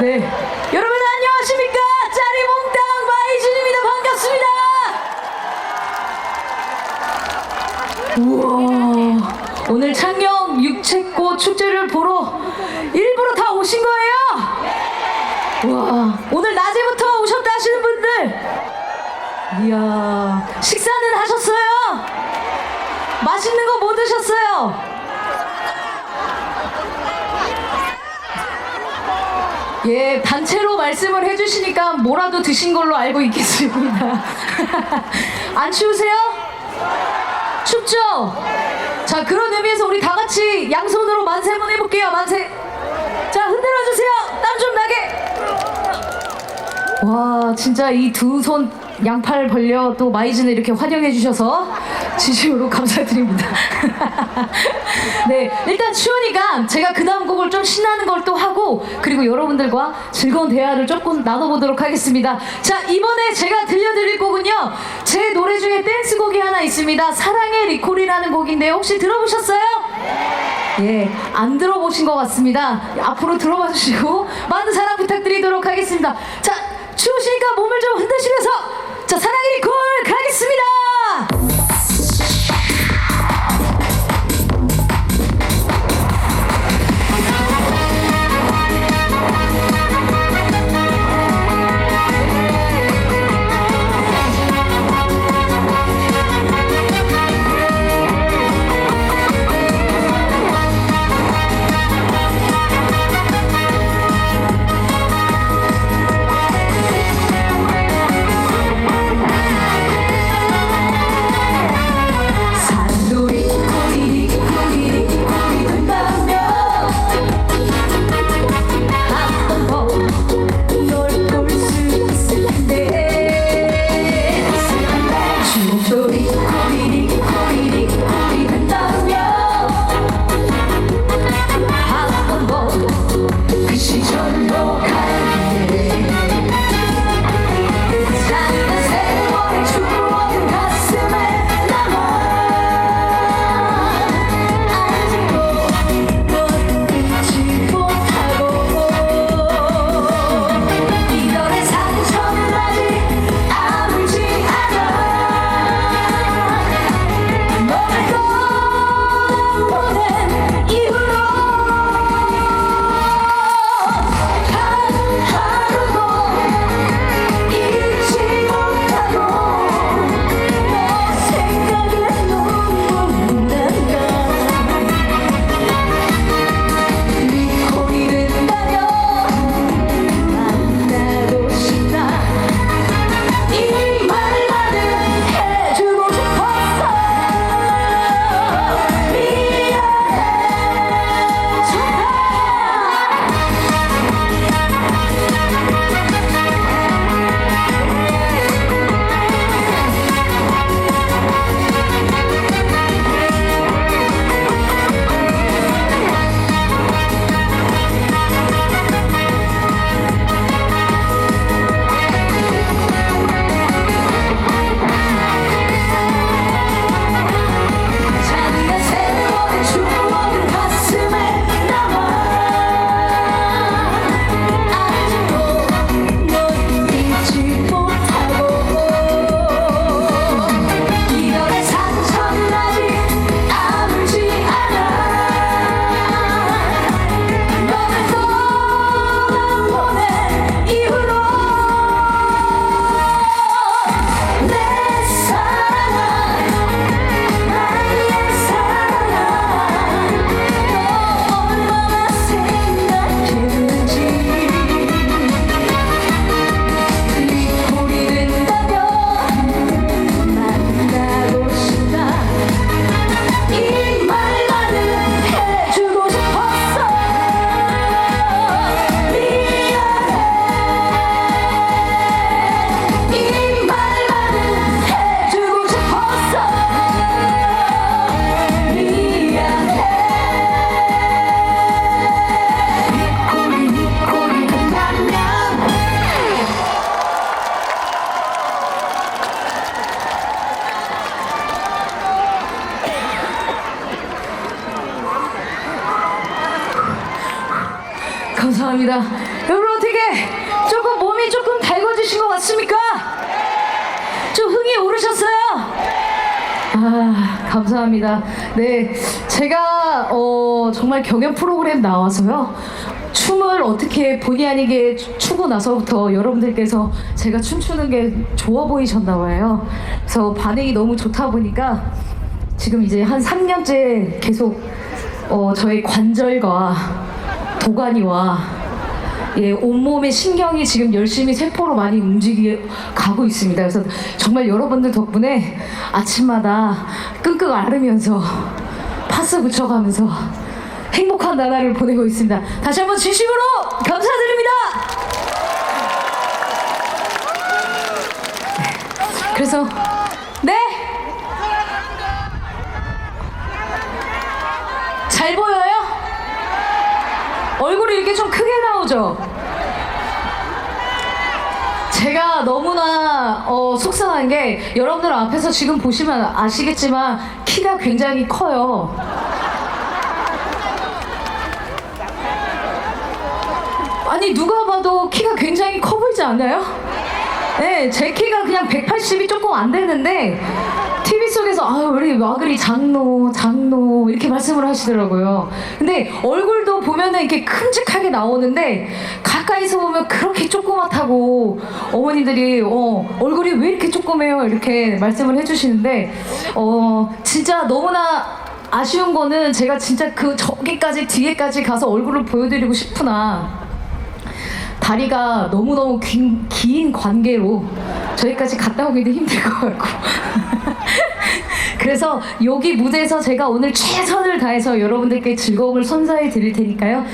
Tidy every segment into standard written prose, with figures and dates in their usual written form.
네, 여러분 안녕하십니까? 짜리몽땅 마이준입니다. 반갑습니다. 우와, 오늘 창녕 육체꽃 축제를 보러 일부러 다 오신 거예요? 우와, 오늘 낮에부터 오셨다 하시는 분들, 이야, 식사는 하셨어요? 맛있는 거 뭐 드셨어요? 예, 단체로 말씀을 해주시니까 뭐라도 드신 걸로 알고 있겠습니다. 안 추우세요? 춥죠? 자, 그런 의미에서 우리 다 같이 양손으로 만세 한번 해볼게요. 만세. 자, 흔들어주세요. 땀 좀 나게. 와, 진짜 이 두 손 양팔 벌려 또 마이즌을 이렇게 환영해 주셔서 진심으로 감사드립니다. 네, 일단 추우니까 제가 그 다음 곡을 좀 신나는 걸 또 하고, 그리고 여러분들과 즐거운 대화를 조금 나눠보도록 하겠습니다. 자, 이번에 제가 들려드릴 곡은요, 제 노래 중에 댄스곡이 하나 있습니다. 사랑의 리콜이라는 곡인데 혹시 들어보셨어요? 예, 안 들어보신 것 같습니다. 앞으로 들어봐 주시고 많은 사랑 부탁드리도록 하겠습니다. 자, 추우시니까 몸을 좀 흔드시면서, 자, 사랑의 리콜 가겠습니다. 감사합니다. 여러분 어떻게 조금 몸이 조금 달궈지신 것 같습니까? 좀 흥이 오르셨어요? 아, 감사합니다. 네, 제가 정말 경연 프로그램 나와서요. 춤을 어떻게 본의 아니게 추고 나서부터 여러분들께서 제가 춤추는 게 좋아 보이셨나 봐요. 그래서 반응이 너무 좋다 보니까 지금 이제 한 3년째 계속 저의 관절과 도가니와 온몸의 신경이 지금 열심히 세포로 많이 움직여가고 있습니다. 그래서 정말 여러분들 덕분에 아침마다 끙끙 앓으면서 파스 붙여가면서 행복한 나날을 보내고 있습니다. 다시 한번 진심으로 감사드립니다. 그래서 네? 잘 보여요? 얼굴이 이렇게 좀 크게 나오죠? 제가 너무나 속상한 게 여러분들 앞에서 지금 보시면 아시겠지만 키가 굉장히 커요. 아니 누가 봐도 키가 굉장히 커 보이지 않아요? 네, 제 키가 그냥 180이 조금 안 되는데 TV 속에서 우리 마그리 장노 이렇게 말씀을 하시더라고요. 근데 얼굴도 보면은 이렇게 큼직하게 나오는데 가까이서 보면 그렇게 조그맣다고 어머니들이 얼굴이 왜 이렇게 조그매요 이렇게 말씀을 해주시는데 진짜 너무나 아쉬운 거는 제가 진짜 그 저기까지 뒤에까지 가서 얼굴을 보여드리고 싶으나 다리가 너무너무 긴 관계로 저기까지 갔다 오기도 힘들 것 같고 그래서 여기 무대에서 제가 오늘 최선을 다해서 여러분들께 즐거움을 선사해 드릴 테니까요.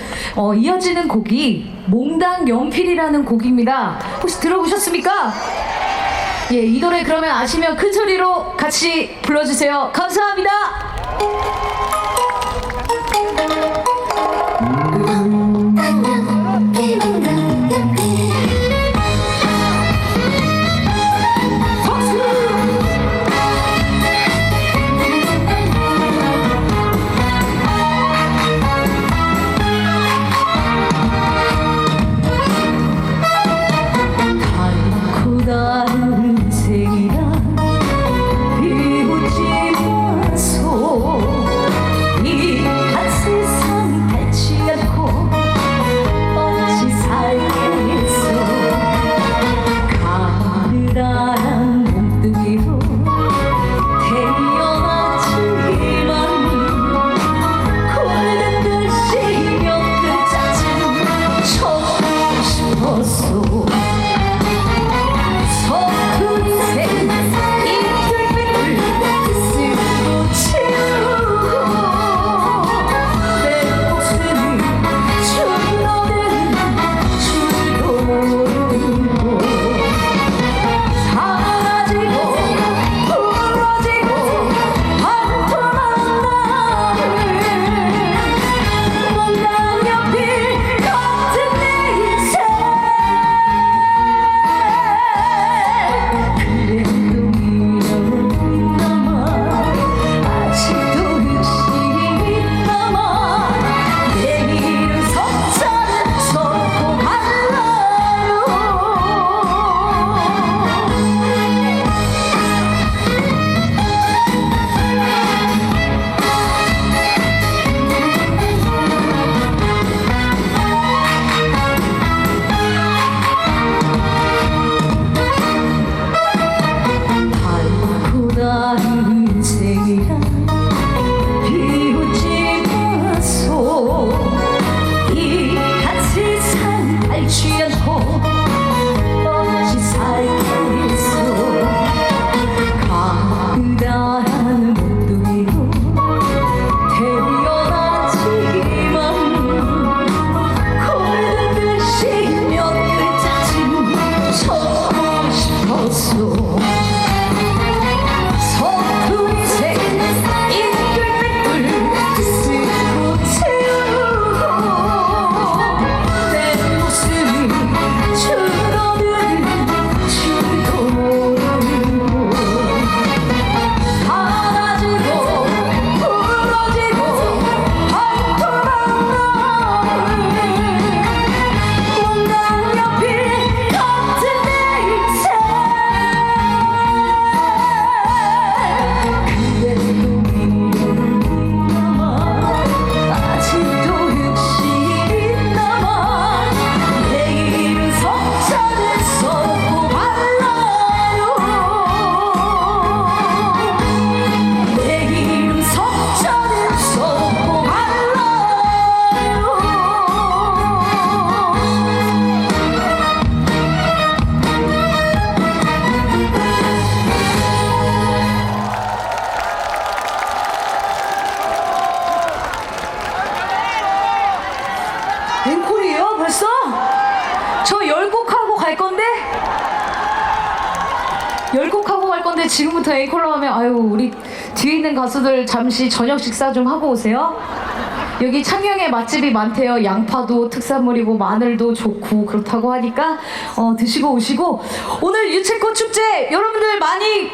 이어지는 곡이 몽당 연필이라는 곡입니다. 혹시 들어보셨습니까? 예, 이 노래 그러면 아시면 큰 소리로 같이 불러주세요. 감사합니다. 세상 밟지 않고 앵콜이에요 벌써? 저 10곡 하고 갈 건데? 10곡 하고 갈 건데 지금부터 앵콜로 하면 아유 우리 뒤에 있는 가수들 잠시 저녁 식사 좀 하고 오세요. 여기 창녕에 맛집이 많대요. 양파도 특산물이고 마늘도 좋고 그렇다고 하니까 드시고 오시고 오늘 유채꽃 축제 여러분들 많이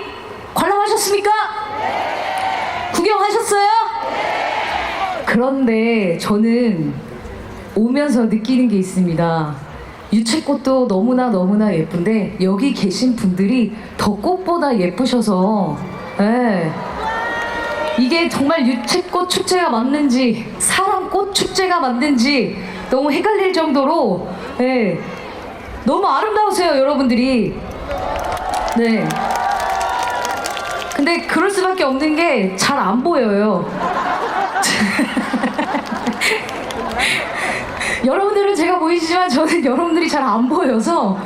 관람하셨습니까? 구경하셨어요? 그런데 저는 오면서 느끼는 게 있습니다. 유채꽃도 너무나 예쁜데 여기 계신 분들이 더 꽃보다 예쁘셔서 이게 정말 유채꽃 축제가 맞는지 사랑꽃 축제가 맞는지 너무 헷갈릴 정도로 너무 아름다우세요 여러분들이. 네. 근데 그럴 수밖에 없는 게 잘 안 보여요. 여러분들은 제가 보이시지만 저는 여러분들이 잘 안 보여서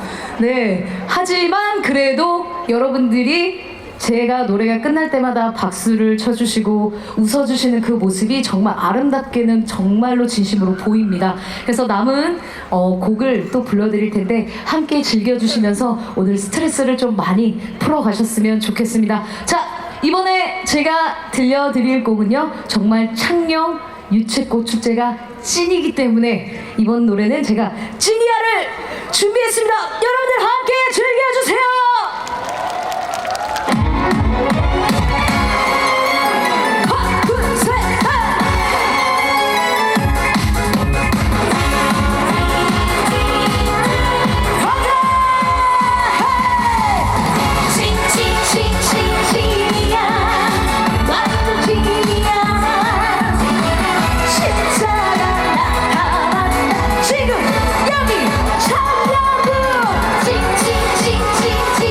하지만 그래도 여러분들이 제가 노래가 끝날 때마다 박수를 쳐주시고 웃어주시는 그 모습이 정말 아름답게는 정말로 진심으로 보입니다. 그래서 남은 곡을 또 불러드릴 텐데 함께 즐겨주시면서 오늘 스트레스를 좀 많이 풀어가셨으면 좋겠습니다. 자, 이번에 제가 들려드릴 곡은요 정말 창녕 유채꽃 축제가 찐이기 때문에 이번 노래는 제가 찐이야를 준비했습니다. 여러분들 함께 즐겨주세요. 칭칭칭칭칭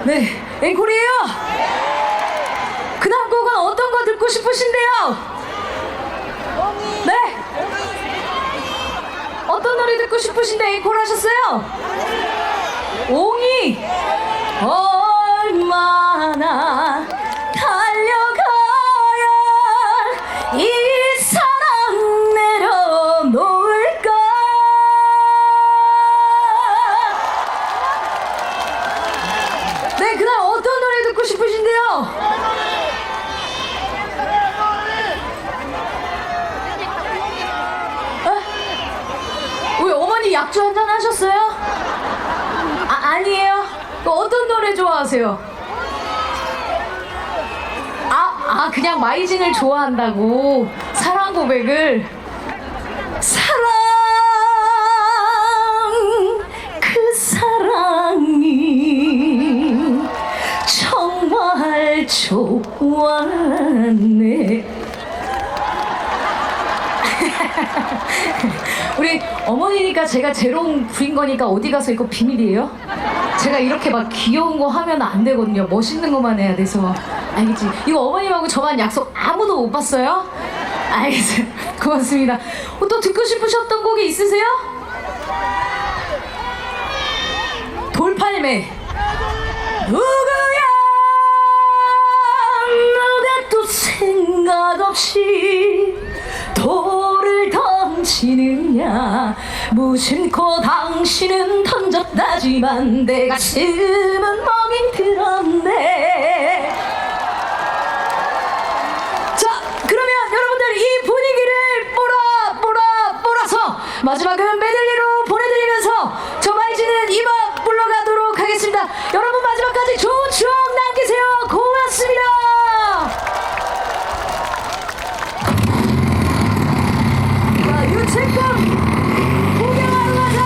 네, 앵콜이에요. 그 다음 곡은 어떤 거 듣고 싶으신데요? 네? 어떤 노래 듣고 싶으신데 앵콜 하셨어요? 옹이 얼마나 달려가야 이 사랑 내려놓을까. 네, 그 다음 어떤 노래 듣고 싶으신데요? 왜 어머니 약주 한잔 하셨어요? 아니에요? 어떤 노래 좋아하세요? 그냥 마이진을 좋아한다고. 사랑 고백을. 사랑, 그 사랑이 정말 좋았네. 우리 어머니니까 제가 재롱 부린 거니까 어디 가서 이거 비밀이에요? 제가 이렇게 막 귀여운 거 하면 안 되거든요. 멋있는 것만 해야 돼서. 알겠지? 이거 어머님하고 저만 약속 아무도 못 봤어요? 알겠어요. 고맙습니다. 또 듣고 싶으셨던 곡이 있으세요? 돌팔매. 누구야 누가 또 생각 없이 돌을 던지느냐. 무심코 당신은 던졌다지만 내 가슴은 멍이 들었네. 자, 그러면 여러분들 이 분위기를 몰아서 마지막은 메들리로 보내드리면서 저 마이진은 이만 물러가도록 하겠습니다. 여러분 마지막까지 좋은 추억 남기세요. 고맙습니다. 유채꽃 구경하러 가자.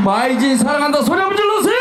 마이진 사랑한다 소리 한번 질러주세요.